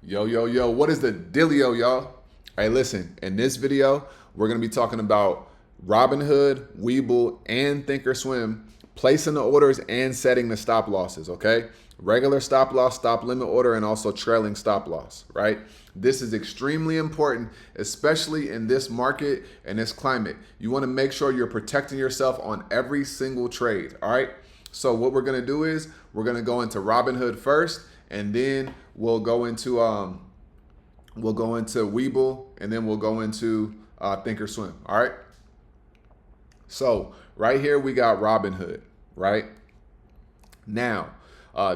Yo, what is the dealio, y'all? Hey, listen, in this video, we're going to be talking about Robinhood, Webull, and Thinkorswim placing the orders and setting the stop losses, okay? Regular stop loss, stop limit order, and also trailing stop loss, right? This is extremely important, especially in this market and this climate. You want to make sure you're protecting yourself on every single trade, all right? So what we're going to do is we're going to go into Robinhood first, and then we'll go into Webull, and then we'll go into Thinkorswim. All right. So right here we got Robinhood. Right now,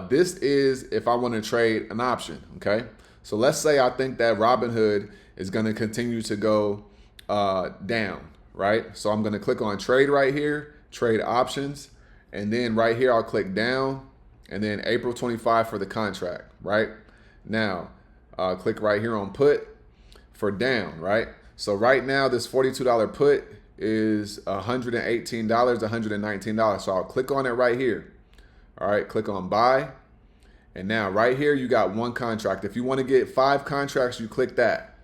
this is if I want to trade an option. Okay. So let's say I think that Robinhood is going to continue to go down. Right. So I'm going to click on trade right here, trade options, and then right here I'll click down, and then April 25 for the contract. Right now, click right here on put for down, right? So right now, this $42 put is $118, $119. So I'll click on it right here. All right, click on buy. And now right here, you got one contract. If you want to get 5 contracts, you click that.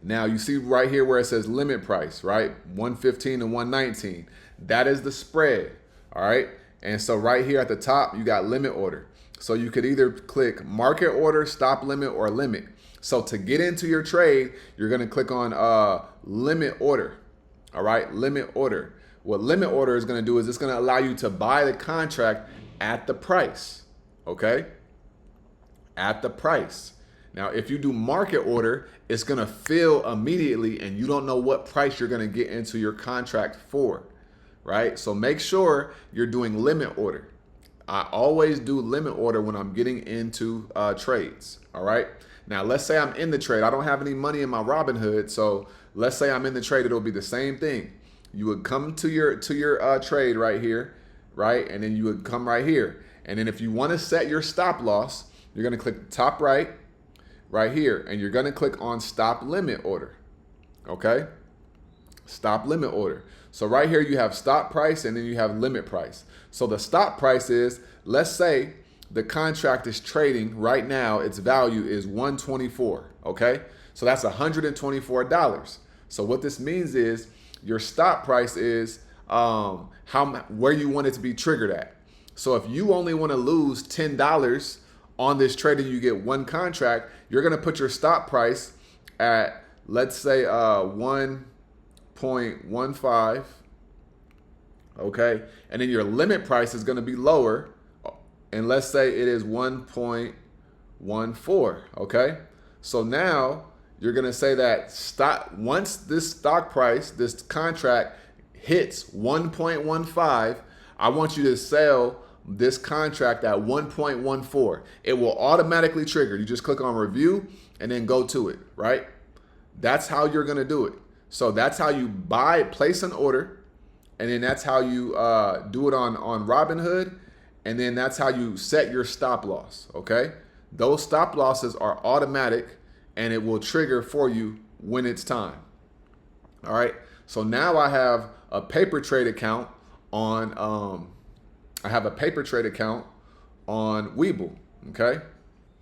Now you see right here where it says limit price, right? 115 to 119. That is the spread, all right? And so right here at the top, you got limit order. So you could either click market order, stop limit, or limit. So to get into your trade, you're going to click on limit order. All right, limit order. What limit order is going to do is it's going to allow you to buy the contract at the price. Okay, at the price. Now, if you do market order, it's going to fill immediately, and you don't know what price you're going to get into your contract for. Right. So make sure you're doing limit order. I always do limit order when I'm getting into trades. All right. Now, let's say I'm in the trade. I don't have any money in my Robinhood. So let's say I'm in the trade. It'll be the same thing. You would come to your trade right here. Right. And then you would come right here. And then if you want to set your stop loss, you're going to click the top right here. And you're going to click on stop limit order. OK, stop limit order. So right here you have stop price, and then you have limit price. So the stop price is, let's say the contract is trading right now, its value is 124, okay? So that's $124. So what this means is your stop price is where you want it to be triggered at. So if you only want to lose $10 on this trade and you get one contract, you're going to put your stop price at, let's say 1.15, okay? And then your limit price is going to be lower, and let's say it is 1.14, okay? So now you're going to say that once this stock price, this contract hits 1.15, I want you to sell this contract at 1.14. It will automatically trigger. You just click on review and then go to it, right? That's how you're going to do it. So that's how you place an order, and then that's how you do it on Robinhood, and then that's how you set your stop loss, okay? Those stop losses are automatic, and it will trigger for you when it's time. All right, so now I have a paper trade account on Webull, okay?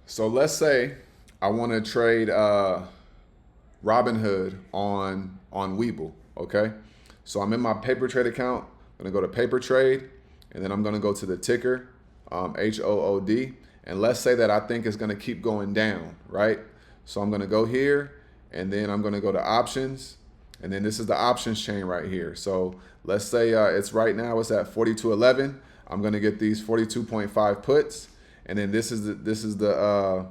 So let's say I want to trade Robinhood on Webull, okay? So I'm in my paper trade account. I'm gonna go to paper trade, and then I'm gonna go to the ticker, HOOD, and let's say that I think it's gonna keep going down, right? So I'm gonna go here, and then I'm gonna go to options, and then this is the options chain right here. So let's say it's right now it's at 42.11. I'm gonna get these 42.5 puts, and then this is the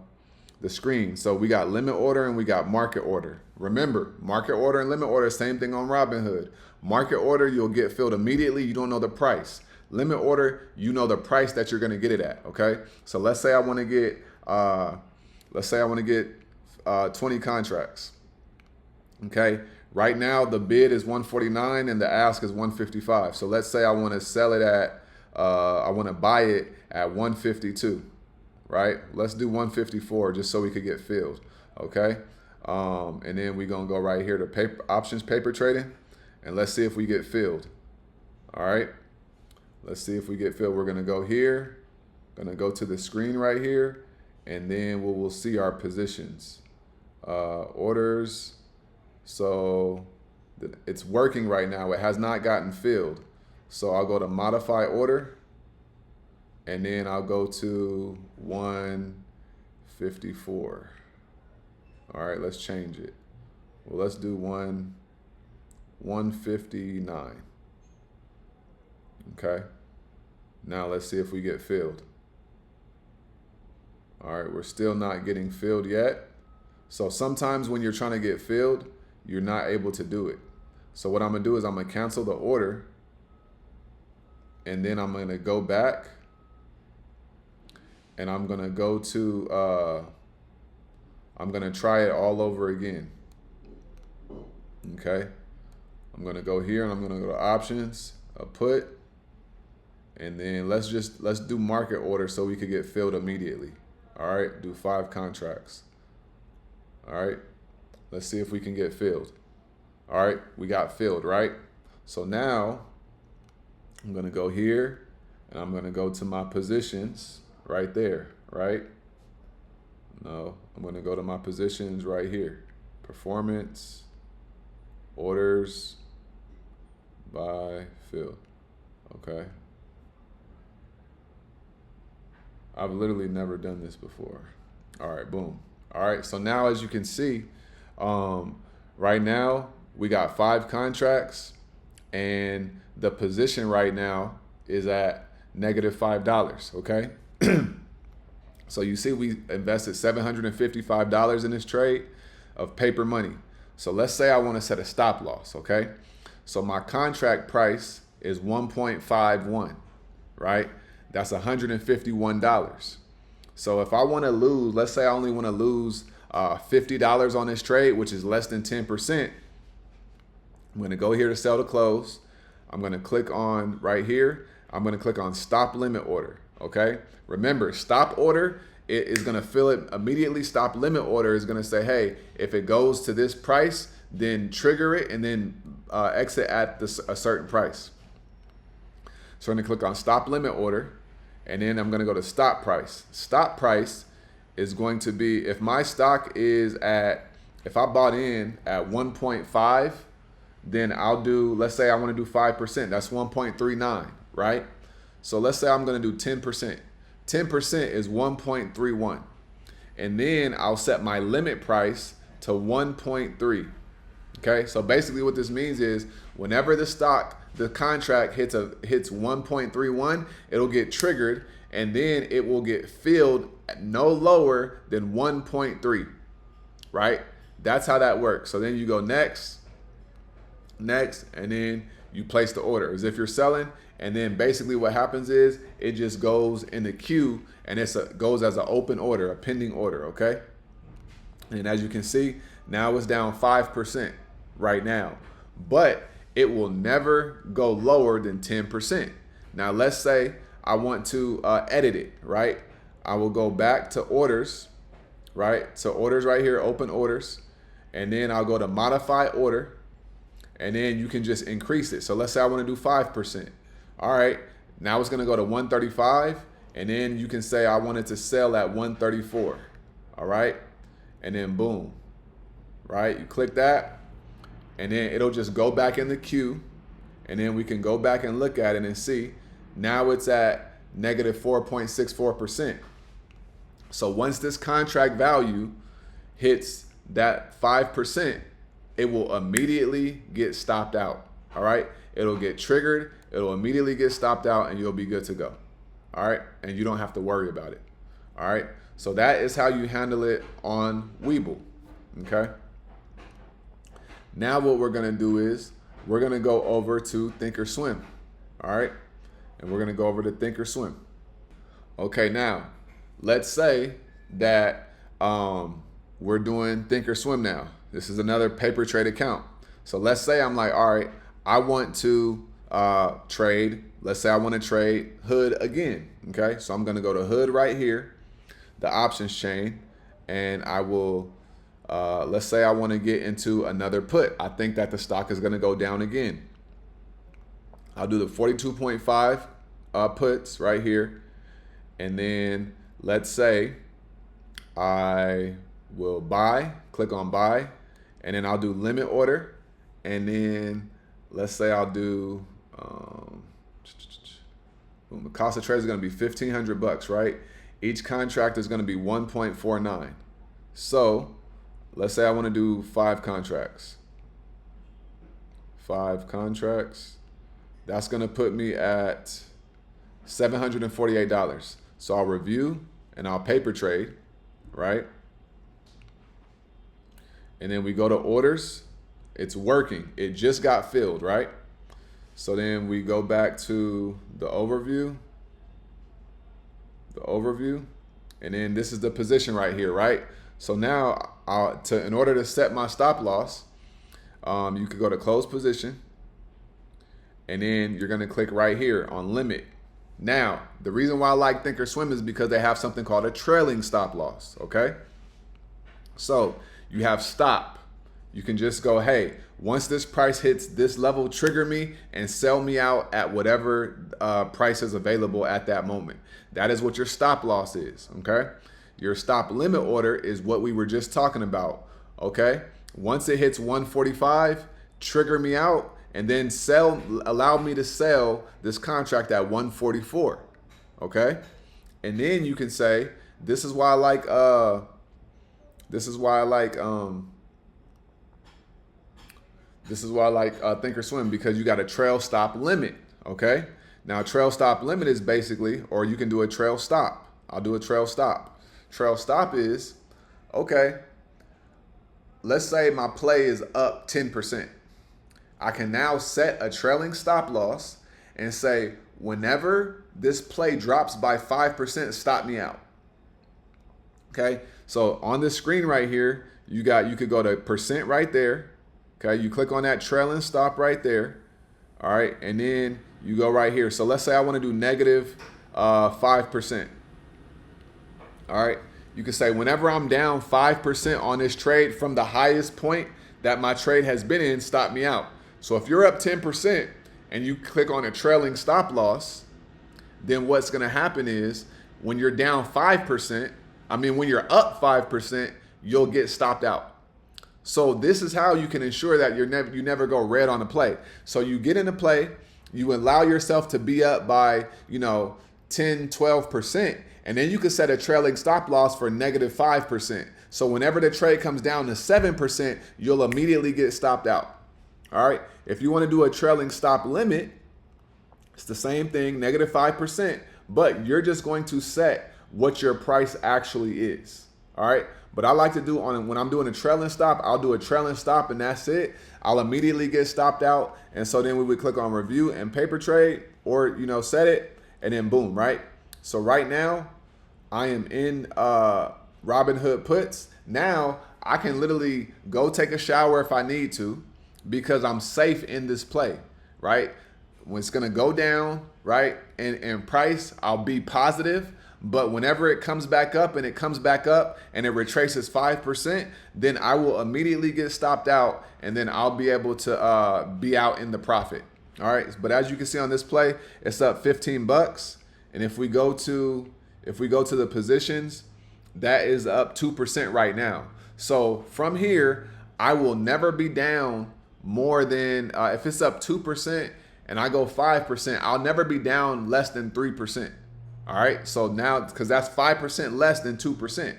screen. So we got limit order and we got market order. Remember, market order and limit order, same thing on Robinhood. Market order, you'll get filled immediately. You don't know the price. Limit order, you know the price that you're going to get it at. Okay. So let's say I want to get 20 contracts. Okay. Right now the bid is 149 and the ask is 155. So let's say I want to sell it at, I want to buy it at 152. Right? Let's do 154 just so we could get filled. Okay. And then we're going to go right here to options paper trading, and let's see if we get filled. All right. Let's see if we get filled. We're going to go here, going to go to the screen right here, and then we'll see our positions. Orders. So it's working right now. It has not gotten filled. So I'll go to modify order, and then I'll go to 154. All right, let's change it. Well, let's do 159. Okay. Now let's see if we get filled. All right, we're still not getting filled yet. So sometimes when you're trying to get filled, you're not able to do it. So what I'm gonna do is I'm gonna cancel the order, and then I'm gonna go back, and I'm gonna go to, I'm gonna try it all over again. Okay. I'm gonna go here, and I'm gonna go to options, a put, and then let's do market order so we could get filled immediately. All right, do 5 contracts. All right, let's see if we can get filled. All right, we got filled, right? So now I'm gonna go here, and I'm gonna go to my positions right there, right? No, I'm gonna go to my positions right here. Performance, orders, buy, fill. Okay. I've literally never done this before. All right, boom. All right, so now as you can see, right now we got 5 contracts, and the position right now is at -$5, okay? So you see we invested $755 in this trade of paper money. So let's say I want to set a stop loss, okay? So my contract price is 1.51, right? That's $151. So if I want to lose, let's say I only want to lose $50 on this trade, which is less than 10%. I'm going to go here to sell to close. I'm going to click on right here. I'm going to click on stop limit order. Okay. Remember, stop order, it is going to fill it immediately. Stop limit order is going to say, hey, if it goes to this price, then trigger it and then exit at a certain price. So I'm going to click on stop limit order. And then I'm going to go to stop price. Stop price is going to be, if my stock is at, if I bought in at 1.5, then I'll do, let's say I want to do 5%. That's 1.39, right? So let's say I'm going to do 10%. 10% is 1.31. And then I'll set my limit price to 1.3. Okay, so basically what this means is whenever the contract hits 1.31, it'll get triggered, and then it will get filled at no lower than 1.3, right? That's how that works. So then you go next, and then you place the order as if you're selling, and then basically what happens is it just goes in the queue, and goes as an open order, a pending order, okay? And as you can see, now it's down 5% right now, but it will never go lower than 10%. Now, let's say I want to edit it, right? I will go back to orders, right? So orders right here, open orders, and then I'll go to modify order, and then you can just increase it. So let's say I want to do 5%. All right, now it's going to go to 135, and then you can say I wanted to sell at 134. All right, and then boom, right? You click that, and then it'll just go back in the queue, and then we can go back and look at it and see now it's at -4.64%. So once this contract value hits that 5%, it will immediately get stopped out. All right, it'll get triggered, it'll immediately get stopped out, and you'll be good to go. All right, and you don't have to worry about it. All right, so that is how you handle it on Webull. Okay. Now what we're going to do is we're going to go over to Thinkorswim. All right. And we're going to go over to Thinkorswim. Okay. Now let's say that we're doing Thinkorswim now. This is another paper trade account. So let's say I'm like, all right, I want to trade. Let's say I want to trade Hood again. Okay. So I'm going to go to Hood right here, the options chain, and I will let's say I want to get into another put. I think that the stock is going to go down again. I'll do the 42.5 puts right here. And then let's say I will buy, click on buy, and then I'll do limit order. And then let's say I'll do, the cost of trade is going to be $1,500, right? Each contract is going to be 1.49. So let's say I want to do 5 contracts. 5 contracts. That's going to put me at $748. So I'll review and I'll paper trade, right? And then we go to orders. It's working. It just got filled, right? So then we go back to the overview. And then this is the position right here, right? So now in order to set my stop loss, you could go to close position, and then you're gonna click right here on limit. Now, the reason why I like Thinkorswim is because they have something called a trailing stop loss, okay? So you have stop. You can just go, hey, once this price hits this level, trigger me and sell me out at whatever price is available at that moment. That is what your stop loss is, okay? Your stop limit order is what we were just talking about, okay? Once it hits 145, trigger me out and then allow me to sell this contract at 144, okay? And then you can say, this is why I like Thinkorswim, because you got a trail stop limit, okay? Now, trail stop limit is basically, or you can do a trail stop. I'll do a trail stop. Trail stop is, okay, let's say my play is up 10%. I can now set a trailing stop loss and say, whenever this play drops by 5%, stop me out. Okay, so on this screen right here, you could go to percent right there. Okay, you click on that trailing stop right there. All right, and then you go right here. So let's say I want to do negative 5%. All right, you can say whenever I'm down 5% on this trade from the highest point that my trade has been in, stop me out. So if you're up 10% and you click on a trailing stop loss, then what's going to happen is when you're down 5%, when you're up 5%, you'll get stopped out. So this is how you can ensure that you never go red on a play. So you get in a play, you allow yourself to be up by 10, 12%, and then you can set a trailing stop loss for negative 5%. So whenever the trade comes down to 7%, you'll immediately get stopped out. All right. If you want to do a trailing stop limit, it's the same thing, negative 5%, but you're just going to set what your price actually is. All right. But I like to do when I'm doing a trailing stop, I'll do a trailing stop and that's it. I'll immediately get stopped out. And so then we would click on review and paper trade, or, set it, and then boom, right? So right now I am in Robinhood puts. Now I can literally go take a shower if I need to, because I'm safe in this play, right? When it's gonna go down, right, and price, I'll be positive. But whenever it comes back up and it retraces 5%, then I will immediately get stopped out, and then I'll be able to be out in the profit. All right. But as you can see on this play, it's up $15. And if we go to the positions, that is up 2% right now. So from here, I will never be down more than if it's up 2% and I go 5%, I'll never be down less than 3%. All right, so now, because that's 5% less than 2%,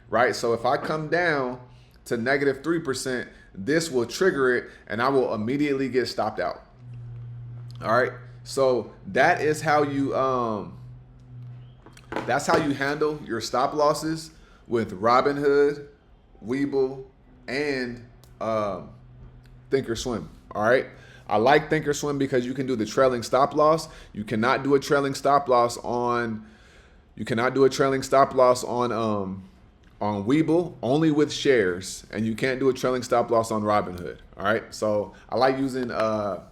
right? So if I come down to negative 3%, this will trigger it and I will immediately get stopped out. All right, so that is how you handle your stop losses with Robinhood, Webull, and Thinkorswim. All right. I like Thinkorswim because you can do the trailing stop loss. You cannot do a trailing stop loss on Webull, only with shares, and you can't do a trailing stop loss on Robinhood. All right. So I like using the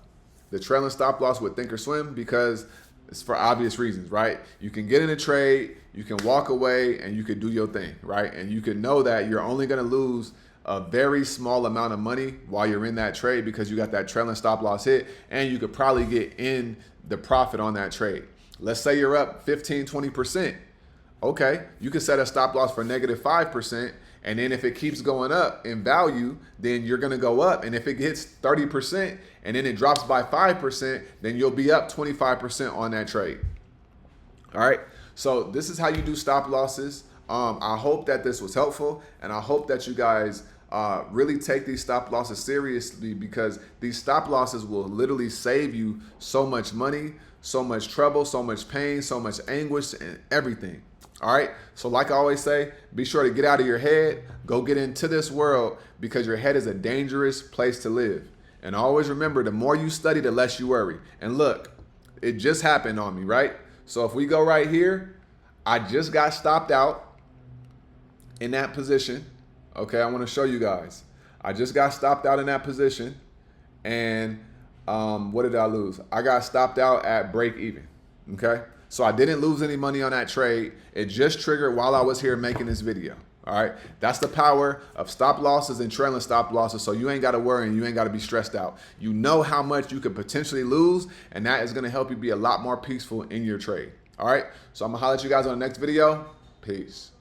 trailing stop loss with Thinkorswim because it's for obvious reasons, right? You can get in a trade, you can walk away, and you can do your thing, right? And you can know that you're only going to lose a very small amount of money while you're in that trade because you got that trailing stop loss hit, and you could probably get in the profit on that trade. Let's say you're up 15, 20%. Okay, you can set a stop loss for -5%. And then if it keeps going up in value, then you're going to go up. And if it hits 30% and then it drops by 5%, then you'll be up 25% on that trade. All right. So this is how you do stop losses. I hope that this was helpful, and I hope that you guys really take these stop losses seriously, because these stop losses will literally save you so much money, so much trouble, so much pain, so much anguish, and everything. All right. So like I always say, be sure to get out of your head, go get into this world, because your head is a dangerous place to live. And always remember, the more you study, the less you worry. And look, it just happened on me, right? So if we go right here, I just got stopped out in that position. Okay, I want to show you guys. I just got stopped out in that position. And what did I lose? I got stopped out at break even. Okay, so I didn't lose any money on that trade. It just triggered while I was here making this video. All right, that's the power of stop losses and trailing stop losses. So you ain't got to worry and you ain't got to be stressed out. You know how much you could potentially lose, and that is going to help you be a lot more peaceful in your trade. All right, so I'm going to holler at you guys on the next video. Peace.